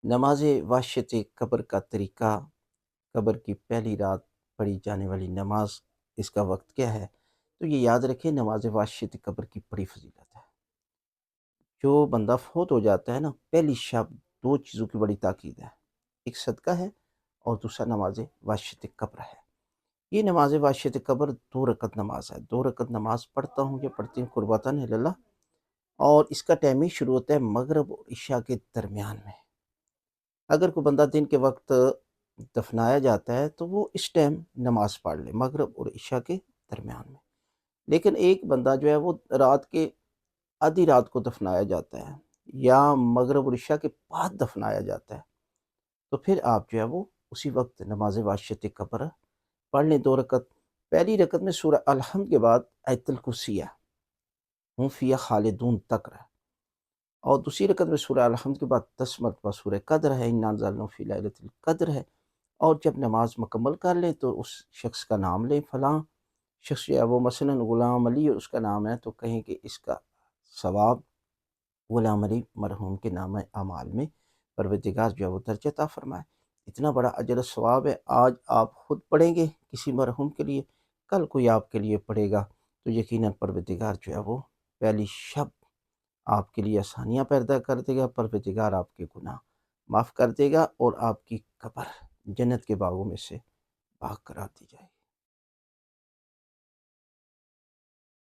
نماز وحشت قبر کا طریقہ، قبر کی پہلی رات پڑھی جانے والی نماز، اس کا وقت کیا ہے؟ تو یہ یاد رکھیں، نماز وحشت قبر کی بڑی فضیلت ہے۔ جو بندہ فوت ہو جاتا ہے نا، پہلی شب دو چیزوں کی بڑی تاکید ہے، ایک صدقہ ہے اور دوسرا نماز وحشت قبر ہے۔ یہ نماز وحشت قبر 2 رکعت نماز ہے، 2 رکعت نماز پڑھتا ہوں یا پڑھتی ہوں قربتاً اللہ، اور اس کا ٹائمنگ شروع ہوتا ہے مغرب اور عشاء کے درمیان میں۔ اگر کوئی بندہ دن کے وقت دفنایا جاتا ہے تو وہ اس ٹائم نماز پڑھ لے، مغرب اور عشاء کے درمیان میں۔ لیکن ایک بندہ جو ہے وہ رات کے آدھی رات کو دفنایا جاتا ہے یا مغرب اور عشاء کے بعد دفنایا جاتا ہے، تو پھر آپ جو ہے وہ اسی وقت نماز وحشت قبر پڑھ لیں 2 رکعت۔ پہلی رکعت میں سورہ الحمد کے بعد آیت الکرسی ہے، ہم فیہا خالدون تک ہے، اور دوسری رکعت میں سورہ الحمد کے بعد 10 مرتبہ سورہ قدر ہے، انا انزلناہ فی لیلۃ القدر ہے۔ اور جب نماز مکمل کر لیں تو اس شخص کا نام لیں، فلاں شخص جو ہے وہ مثلاً غلام علی اس کا نام ہے، تو کہیں کہ اس کا ثواب غلام علی مرحوم کے نام اعمال میں پروردگار جو ہے وہ درجہ عطا فرمائے۔ اتنا بڑا اجر و ثواب ہے، آج آپ خود پڑھیں گے کسی مرحوم کے لیے، کل کوئی آپ کے لیے پڑھے گا، تو یقیناً پروردگار جو ہے وہ پہلی شب آپ کے لیے آسانیاں پیدا کر دے گا، پروردگار آپ کے گناہ معاف کر دے گا، اور آپ کی قبر جنت کے باغوں میں سے باغ قرار دی جائے گی۔